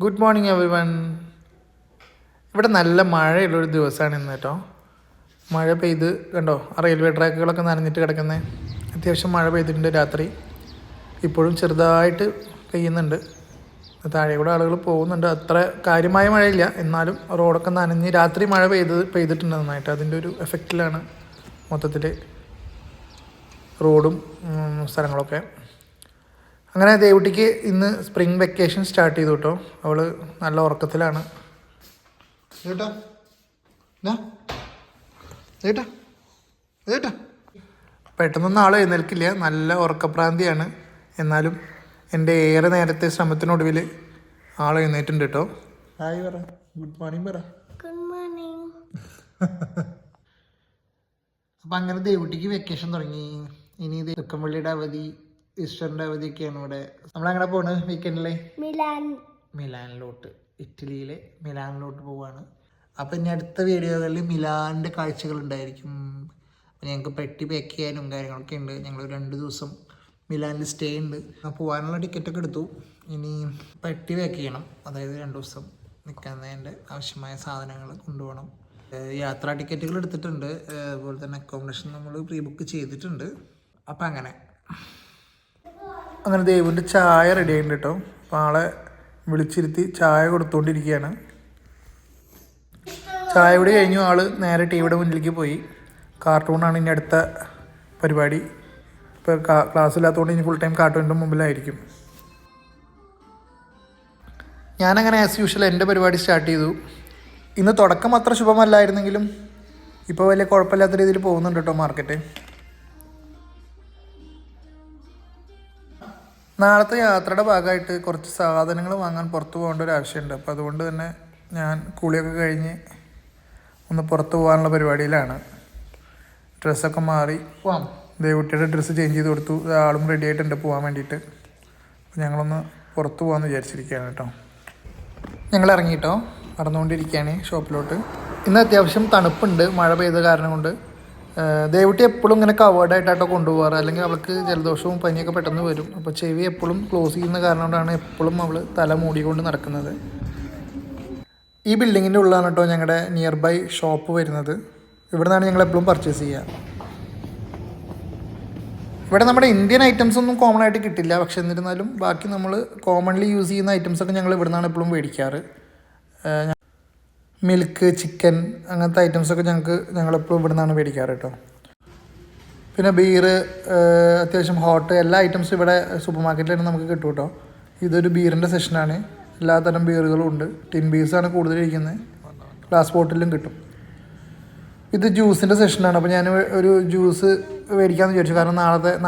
Good morning every one. ഇവിടെ നല്ല മഴയുള്ളൊരു ദിവസമാണ് ഇന്ന് കേട്ടോ. മഴ പെയ്ത് കണ്ടോ, ആ റെയിൽവേ ട്രാക്കുകളൊക്കെ നനഞ്ഞിട്ട് കിടക്കുന്നത്. അത്യാവശ്യം മഴ പെയ്തിട്ടുണ്ട് രാത്രി. ഇപ്പോഴും ചെറുതായിട്ട് പെയ്യുന്നുണ്ട്. താഴെ കൂടെ ആളുകൾ പോകുന്നുണ്ട്. അത്ര കാര്യമായ മഴയില്ല, എന്നാലും റോഡൊക്കെ നനഞ്ഞ് രാത്രി മഴ പെയ്തിട്ടുണ്ട് നന്നായിട്ട്. അതിൻ്റെ ഒരു എഫക്റ്റിലാണ് മൊത്തത്തിൽ റോഡും സ്ഥലങ്ങളൊക്കെ. അങ്ങനെ ദേവുട്ടിക്ക് ഇന്ന് സ്പ്രിംഗ് വെക്കേഷൻ സ്റ്റാർട്ട് ചെയ്തു കേട്ടോ. അവൾ നല്ല ഉറക്കത്തിലാണ് കേട്ടോ. കേട്ടോ കേട്ടോ പെട്ടെന്നൊന്നും ആൾ എഴുന്നേൽക്കില്ല, നല്ല ഉറക്കപ്രാന്തിയാണ്. എന്നാലും എൻ്റെ ഏറെ നേരത്തെ ശ്രമത്തിനൊടുവിൽ ആൾ എഴുന്നേറ്റുണ്ട് കേട്ടോ. ഹായ് പറ, ഗുഡ് മോർണിംഗ് പറ. Good morning. അപ്പം അങ്ങനെ ദേവുട്ടിക്ക് വെക്കേഷൻ തുടങ്ങി. ഇനി തെക്കമ്പള്ളിയുടെ അവധി, ഈസ്റ്ററിൻ്റെ അവധിയൊക്കെയാണ് ഇവിടെ. നമ്മളങ്ങനെ പോണ് വീക്കെൻഡിലെ മിലാനിലോട്ട്, ഇറ്റലിയിലെ മിലാനിലോട്ട് പോവാണ്. അപ്പം ഇനി അടുത്ത വീഡിയോകളിൽ മിലാനിൻ്റെ കാഴ്ചകൾ ഉണ്ടായിരിക്കും. അപ്പം ഞങ്ങൾക്ക് പെട്ടി പാക്ക് ചെയ്യാനും കാര്യങ്ങളൊക്കെ ഉണ്ട്. ഞങ്ങൾ 2 ദിവസം മിലാനിൽ സ്റ്റേ ഉണ്ട്. പോകാനുള്ള ടിക്കറ്റൊക്കെ എടുത്തു. ഇനി പെട്ടി പാക്ക് ചെയ്യണം, അതായത് 2 ദിവസം നിൽക്കുന്നതിൻ്റെ ആവശ്യമായ സാധനങ്ങൾ കൊണ്ടുപോകണം. യാത്രാ ടിക്കറ്റുകൾ എടുത്തിട്ടുണ്ട്, അതുപോലെ തന്നെ അക്കോമഡേഷൻ നമ്മൾ പ്രീ ബുക്ക് ചെയ്തിട്ടുണ്ട്. അപ്പം അങ്ങനെ ദേവുവിൻ്റെ ചായ റെഡി ആയിട്ടുണ്ട് കേട്ടോ. അപ്പോൾ ആളെ വിളിച്ചിരുത്തി ചായ കൊടുത്തുകൊണ്ടിരിക്കുകയാണ്. ചായ കൂടി കഴിഞ്ഞു ആൾ നേരെ ടിവിയുടെ മുന്നിലേക്ക് പോയി. കാർട്ടൂണാണ് ഇനി അടുത്ത പരിപാടി. ഇപ്പോൾ ക്ലാസ്സില്ലാത്തതുകൊണ്ട് ഇനി ഫുൾ ടൈം കാർട്ടൂണിൻ്റെ മുമ്പിലായിരിക്കും. ഞാനങ്ങനെ ആസ് യൂഷ്വൽ എൻ്റെ പരിപാടി സ്റ്റാർട്ട് ചെയ്തു. ഇന്ന് തുടക്കം അത്ര ശുഭമല്ലായിരുന്നെങ്കിലും ഇപ്പോൾ വലിയ കുഴപ്പമില്ലാത്ത രീതിയിൽ പോകുന്നുണ്ട് കേട്ടോ മാർക്കറ്റ്. നാളത്തെ യാത്രയുടെ ഭാഗമായിട്ട് കുറച്ച് സാധനങ്ങൾ വാങ്ങാൻ പുറത്ത് പോകേണ്ട ഒരു ആവശ്യമുണ്ട്. അപ്പോൾ അതുകൊണ്ട് തന്നെ ഞാൻ കുളിയൊക്കെ കഴിഞ്ഞ് ഒന്ന് പുറത്ത് പോകാനുള്ള പരിപാടിയിലാണ്. ഡ്രസ്സൊക്കെ മാറി പോവാം. ദേവുട്ടിയുടെ ഡ്രസ്സ് ചേഞ്ച് ചെയ്ത് കൊടുത്തു. ആളും റെഡി ആയിട്ടുണ്ട് പോകാൻ വേണ്ടിയിട്ട്. അപ്പോൾ ഞങ്ങളൊന്ന് പുറത്ത് പോകാമെന്ന് വിചാരിച്ചിരിക്കുകയാണ് കേട്ടോ. ഞങ്ങൾ ഇറങ്ങിയിട്ടോ, നടന്നുകൊണ്ടിരിക്കുകയാണ് ഷോപ്പിലോട്ട്. ഇന്ന് അത്യാവശ്യം തണുപ്പുണ്ട് മഴ പെയ്ത കാരണം കൊണ്ട്. ദേവുട്ടി എപ്പോഴും ഇങ്ങനെ കവേർഡായിട്ടാട്ടോ കൊണ്ടുപോകാറ്, അല്ലെങ്കിൽ അവൾക്ക് ജലദോഷവും പനിയൊക്കെ പെട്ടെന്ന് വരും. അപ്പോൾ ചെവി എപ്പോഴും ക്ലോസ് ചെയ്യുന്ന കാരണം കൊണ്ടാണ് എപ്പോഴും അവൾ തല മൂടിക്കൊണ്ട് നടക്കുന്നത്. ഈ ബിൽഡിങ്ങിൻ്റെ ഉള്ളിലാണ് കേട്ടോ ഞങ്ങളുടെ നിയർ ബൈ ഷോപ്പ് വരുന്നത്. ഇവിടെ നിന്നാണ് ഞങ്ങൾ എപ്പോഴും പർച്ചേസ് ചെയ്യുക. ഇവിടെ നമ്മുടെ ഇന്ത്യൻ ഐറ്റംസ് ഒന്നും കോമൺ ആയിട്ട് കിട്ടില്ല, പക്ഷെ എന്നിരുന്നാലും ബാക്കി നമ്മൾ കോമൺലി യൂസ് ചെയ്യുന്ന ഐറ്റംസൊക്കെ ഞങ്ങൾ ഇവിടെ നിന്നാണ് എപ്പോഴും മേടിക്കാറ്. മിൽക്ക്, ചിക്കൻ, അങ്ങനത്തെ ഐറ്റംസൊക്കെ ഞങ്ങളെപ്പോഴും ഇവിടെ നിന്നാണ് മേടിക്കാറ് കേട്ടോ. പിന്നെ ബീറ്, അത്യാവശ്യം ഹോട്ട്, എല്ലാ ഐറ്റംസും ഇവിടെ സൂപ്പർ മാർക്കറ്റിൽ തന്നെ നമുക്ക് കിട്ടും കേട്ടോ. ഇതൊരു ബീറിൻ്റെ സെഷനാണ്. എല്ലാത്തരം ബീറുകളും ഉണ്ട്. ടിൻ ബീസാണ് കൂടുതലിരിക്കുന്നത്, ഗ്ലാസ് ബോട്ടിലും കിട്ടും. ഇത് ജ്യൂസിൻ്റെ സെഷനാണ്. അപ്പോൾ ഞാൻ ഒരു ജ്യൂസ് മേടിക്കാമെന്ന് വിചാരിച്ചു, കാരണം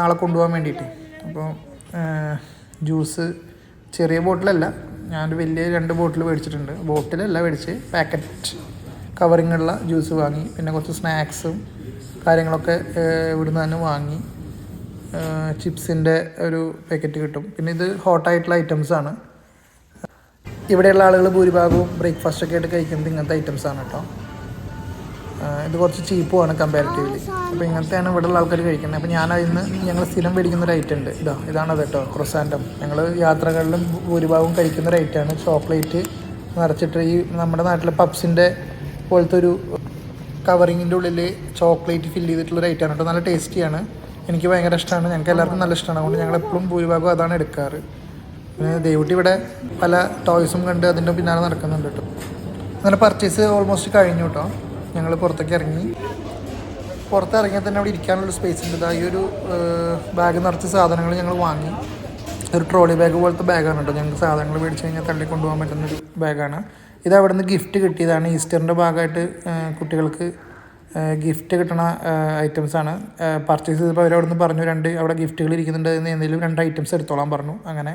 നാളെ കൊണ്ടുപോകാൻ വേണ്ടിയിട്ട്. അപ്പോൾ ജ്യൂസ് ചെറിയ ബോട്ടിലല്ല, ഞാനൊരു വലിയ 2 ബോട്ടിൽ മേടിച്ചിട്ടുണ്ട്. ബോട്ടിലല്ല മേടിച്ച്, പാക്കറ്റ് കവറിങ്ങുള്ള ജ്യൂസ് വാങ്ങി. പിന്നെ കുറച്ച് സ്നാക്സും കാര്യങ്ങളൊക്കെ ഇവിടുന്ന് തന്നെ വാങ്ങി. ചിപ്സിൻ്റെ ഒരു പാക്കറ്റ് കിട്ടും. പിന്നെ ഇത് ഹോട്ടായിട്ടുള്ള ഐറ്റംസാണ്. ഇവിടെയുള്ള ആളുകൾ ഭൂരിഭാഗവും ബ്രേക്ക്ഫാസ്റ്റൊക്കെ ആയിട്ട് കഴിക്കുന്നത് ഇങ്ങനത്തെ ഐറ്റംസാണ് കേട്ടോ. ഇത് കുറച്ച് ചീപ്പുമാണ് കമ്പാരിറ്റീവ്ലി. അപ്പോൾ ഇങ്ങനത്തെയാണ് ഇവിടെയുള്ള ആൾക്കാർ കഴിക്കുന്നത്. അപ്പോൾ ഞങ്ങൾ സ്ഥിരം മേടിക്കുന്നൊരു ഐറ്റം ഉണ്ട്. ഇതാണത് കേട്ടോ, ക്രൊസാൻറ്റം. ഞങ്ങൾ യാത്രകളിലും ഭൂരിഭാഗവും കഴിക്കുന്നൊരു ഐറ്റമാണ്. ചോക്ലേറ്റ് നിറച്ചിട്ട് ഈ നമ്മുടെ നാട്ടിലെ പപ്സിൻ്റെ പോലത്തെ ഒരു കവറിങ്ങിൻ്റെ ഉള്ളിൽ ചോക്ലേറ്റ് ഫില്ല് ചെയ്തിട്ടുള്ളൊരു ഐറ്റമാണ് കേട്ടോ. നല്ല ടേസ്റ്റിയാണ്, എനിക്ക് ഭയങ്കര ഇഷ്ടമാണ്. ഞങ്ങൾക്ക് എല്ലാവർക്കും നല്ല ഇഷ്ടമാണ്. അതുകൊണ്ട് ഞങ്ങളെപ്പോഴും ഭൂരിഭാഗം അതാണ് എടുക്കാറ്. പിന്നെ ദേവുട്ടി ഇവിടെ പല ടോയ്സും കണ്ട് അതിൻ്റെ പിന്നാലെ നടക്കുന്നുണ്ട് കേട്ടോ. അങ്ങനെ പർച്ചേസ് ഓൾമോസ്റ്റ് കഴിഞ്ഞു കേട്ടോ. ഞങ്ങൾ പുറത്തേക്ക് ഇറങ്ങി. പുറത്തിറങ്ങിയാൽ തന്നെ അവിടെ ഇരിക്കാനുള്ള സ്പേസ് ഉണ്ട്. ഈ ഒരു ബാഗ് നിറച്ച് സാധനങ്ങൾ ഞങ്ങൾ വാങ്ങി. ഒരു ട്രോളി ബാഗ് പോലത്തെ ബാഗാണ് കേട്ടോ. ഞങ്ങൾക്ക് സാധനങ്ങൾ മേടിച്ച് കഴിഞ്ഞാൽ തള്ളിക്കൊണ്ടുപോകാൻ പറ്റുന്നൊരു ബാഗാണ്. ഇത് അവിടെ നിന്ന് ഗിഫ്റ്റ് കിട്ടിയതാണ്. ഈസ്റ്ററിൻ്റെ ഭാഗമായിട്ട് കുട്ടികൾക്ക് ഗിഫ്റ്റ് കിട്ടണ ഐറ്റംസാണ്. പർച്ചേസ് ചെയ്തപ്പോൾ അവരവിടെ നിന്ന് പറഞ്ഞു അവിടെ ഗിഫ്റ്റുകൾ ഇരിക്കുന്നുണ്ട്, എന്തെങ്കിലും 2 ഐറ്റംസ് എടുത്തോളാൻ പറഞ്ഞു. അങ്ങനെ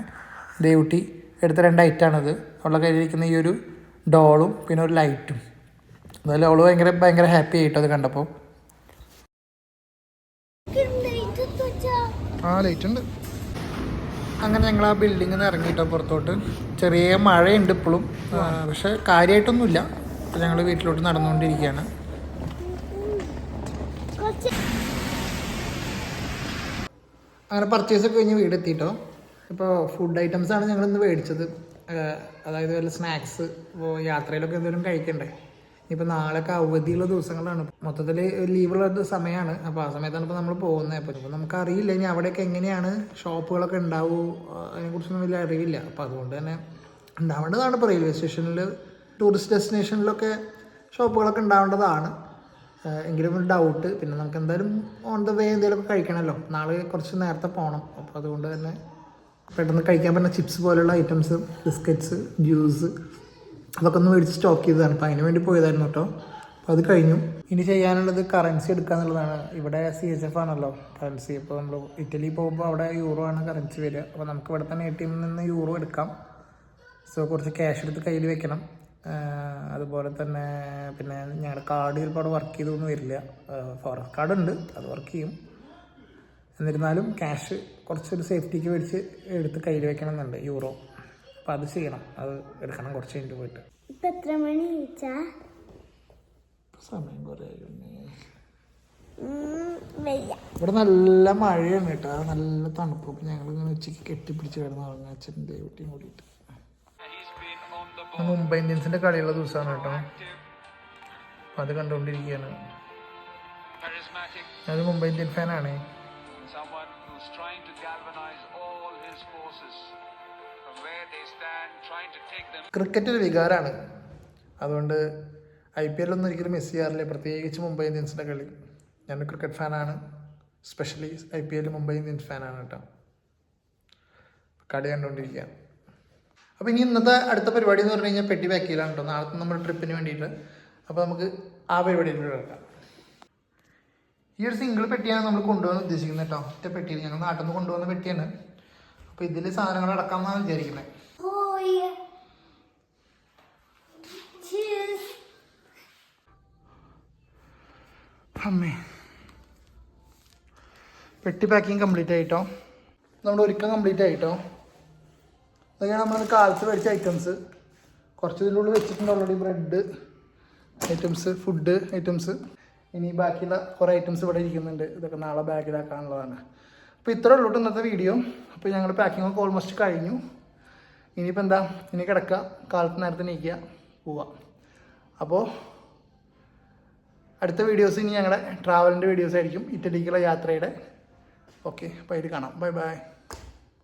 ദേവുട്ടി എടുത്ത 2 ഐറ്റമാണിത്. അവളുടെ കയ്യിലിരിക്കുന്ന ഈ ഒരു ഡോളും പിന്നെ ഒരു ലൈറ്റും. എന്തായാലും അവൾ ഭയങ്കര ഹാപ്പി ആയിട്ടോ അത് കണ്ടപ്പോൾ. ലൈറ്റ് ഉണ്ട്. അങ്ങനെ ഞങ്ങൾ ആ ബിൽഡിങ്ങിൽ നിന്ന് ഇറങ്ങിയിട്ടോ പുറത്തോട്ട്. ചെറിയ മഴയുണ്ട് ഇപ്പോഴും, പക്ഷെ കാര്യമായിട്ടൊന്നുമില്ല. അപ്പോൾ ഞങ്ങൾ വീട്ടിലോട്ട് നടന്നുകൊണ്ടിരിക്കുകയാണ്. അങ്ങനെ പർച്ചേസൊക്കെ കഴിഞ്ഞ് വീടെത്തിയിട്ടോ. ഇപ്പോൾ ഫുഡ് ഐറ്റംസാണ് ഞങ്ങളിന്ന് മേടിച്ചത്. അതായത് വല്ല സ്നാക്സ് ഇപ്പോൾ യാത്രയിലൊക്കെ എന്തെങ്കിലും കഴിക്കണ്ടേ. ഇപ്പോൾ നാളെയൊക്കെ അവധിയുള്ള ദിവസങ്ങളാണ്, മൊത്തത്തിൽ ലീവുള്ള സമയമാണ്. അപ്പോൾ ആ സമയത്താണ് ഇപ്പോൾ നമ്മൾ പോകുന്നത്. അപ്പോൾ നമുക്കറിയില്ല ഇനി അവിടെയൊക്കെ എങ്ങനെയാണ് ഷോപ്പുകളൊക്കെ ഉണ്ടാവുമോ, അതിനെക്കുറിച്ചൊന്നും വലിയ അറിവില്ല. അപ്പോൾ അതുകൊണ്ട് തന്നെ ഉണ്ടാവേണ്ടതാണ്. ഇപ്പോൾ റെയിൽവേ സ്റ്റേഷനിൽ, ടൂറിസ്റ്റ് ഡെസ്റ്റിനേഷനിലൊക്കെ ഷോപ്പുകളൊക്കെ ഉണ്ടാവേണ്ടതാണ്. എങ്കിലും ഒരു ഡൗട്ട്. പിന്നെ നമുക്ക് എന്തായാലും ഓൺ ദ വേ എന്തെങ്കിലുമൊക്കെ കഴിക്കണമല്ലോ, നാളെ കുറച്ച് നേരത്തെ പോകണം. അപ്പോൾ അതുകൊണ്ട് തന്നെ പെട്ടെന്ന് കഴിക്കാൻ പറ്റുന്ന ചിപ്സ് പോലുള്ള ഐറ്റംസ്, ബിസ്ക്കറ്റ്സ്, ജ്യൂസ്, അതൊക്കെ ഒന്ന് മേടിച്ച് സ്റ്റോക്ക് ചെയ്തതാണ്. അപ്പോൾ അതിന് വേണ്ടി പോയതായിരുന്നു കേട്ടോ. അപ്പോൾ അത് കഴിഞ്ഞു. ഇനി ചെയ്യാനുള്ളത് കറൻസി എടുക്കുക എന്നുള്ളതാണ്. ഇവിടെ CHF ആണല്ലോ കറൻസി. ഇപ്പോൾ നമ്മൾ ഇറ്റലി പോകുമ്പോൾ അവിടെ യൂറോ ആണ് കറൻസി വരിക. അപ്പോൾ നമുക്ക് ഇവിടെ തന്നെ ATM നിന്ന് യൂറോ എടുക്കാം. സോ കുറച്ച് ക്യാഷ് എടുത്ത് കയ്യിൽ വെക്കണം. അതുപോലെ തന്നെ പിന്നെ ഞങ്ങളുടെ കാർഡ് ചിലപ്പോൾ അവിടെ വർക്ക് ചെയ്തൊന്നും വരില്ല. ഫോറസ്റ്റ് കാർഡ് ഉണ്ട്, അത് വർക്ക് ചെയ്യും. എന്നിരുന്നാലും ക്യാഷ് കുറച്ചൊരു സേഫ്റ്റിക്ക് മേടിച്ച് എടുത്ത് കയ്യിൽ വെക്കണം എന്നുണ്ട്, യൂറോ. അപ്പം അത് ചെയ്യണം, അത് എടുക്കണം കുറച്ച് കഴിഞ്ഞിട്ട് പോയിട്ട്. എത്ര മണി സമയം കുറേ ഇവിടെ നല്ല മഴയാണ് കേട്ടോ, നല്ല തണുപ്പ്. അപ്പം ഞങ്ങളിങ്ങനെ ഉച്ചയ്ക്ക് കെട്ടിപ്പിടിച്ച് കിടന്ന് ഉറങ്ങാൻ അച്ഛനും ദേവട്ടിയും കൂടിയിട്ട്. മുംബൈ ഇന്ത്യൻസിൻ്റെ കളിയുള്ള ദിവസമാണ് കേട്ടോ. അപ്പം അത് കണ്ടുകൊണ്ടിരിക്കുകയാണ്. അത് മുംബൈ ഇന്ത്യൻ ഫാനാണ്. ക്രിക്കറ്റ് ഒരു വികാരമാണ്. അതുകൊണ്ട് IPL ഒന്നും ഒരിക്കലും മിസ് ചെയ്യാറില്ല, പ്രത്യേകിച്ച് മുംബൈ ഇന്ത്യൻസിൻ്റെ കളി. ഞാനൊരു ക്രിക്കറ്റ് ഫാനാണ്, സ്പെഷ്യലി IPL മുംബൈ ഇന്ത്യൻസ് ഫാനാണ് കേട്ടോ. കളി കണ്ടുകൊണ്ടിരിക്കുക. അപ്പോൾ ഇനി ഇന്നത്തെ അടുത്ത പരിപാടി എന്ന് പറഞ്ഞു കഴിഞ്ഞാൽ പെട്ടി പാക്ക് ചെയ്യലാണ് കേട്ടോ, നാളത്തെ നമ്മുടെ ട്രിപ്പിന് വേണ്ടിയിട്ട്. അപ്പോൾ നമുക്ക് ആ പരിപാടിയിലൂടെ കിടക്കാം. ഈ ഒരു സിംഗിൾ പെട്ടിയാണ് നമ്മൾ കൊണ്ടുപോകാൻ ഉദ്ദേശിക്കുന്നത് കേട്ടോ. ഒറ്റ പെട്ടിയിൽ ഞങ്ങൾ നാട്ടിൽ നിന്ന് കൊണ്ടുപോകുന്ന പെട്ടിയാണ്. അപ്പോൾ ഇതിൽ സാധനങ്ങൾ അടക്കാമെന്നാണ് വിചാരിക്കുന്നത്. അമ്മേ, പെട്ടി പാക്കിങ് കംപ്ലീറ്റ് ആയിട്ടോ. നമ്മുടെ ഒരുക്കം കംപ്ലീറ്റ് ആയിട്ടോ. അതൊക്കെയാണ് നമ്മൾ കാലത്ത് മേടിച്ച ഐറ്റംസ്. കുറച്ച് ഇതിനുള്ളിൽ വെച്ചിട്ടുണ്ട് already. Bread items, food items. ഇനി ബാക്കിയുള്ള കുറേ ഐറ്റംസ് ഇവിടെ ഇരിക്കുന്നുണ്ട്. ഇതൊക്കെ നാളെ ബാഗിലാക്കാനുള്ളതാണ്. അപ്പോൾ ഇത്രേ ഉള്ളൂ ഇന്നത്തെ വീഡിയോ. അപ്പോൾ ഞങ്ങളുടെ പാക്കിംഗ് ഒക്കെ ഓൾമോസ്റ്റ് കഴിഞ്ഞു. ഇനിയിപ്പോൾ എന്താ, ഇനി കിടക്കുക, കാലത്ത് നേരത്തെ നീക്കുക, പോവാം. അപ്പോൾ അടുത്ത വീഡിയോസ് ഇനി ഞങ്ങളുടെ ട്രാവലിൻ്റെ വീഡിയോസ് ആയിരിക്കും, ഇറ്റലിക്കുള്ള യാത്രയുടെ. ഓക്കെ, അപ്പോൾ അതിൽ കാണാം. Bye bye.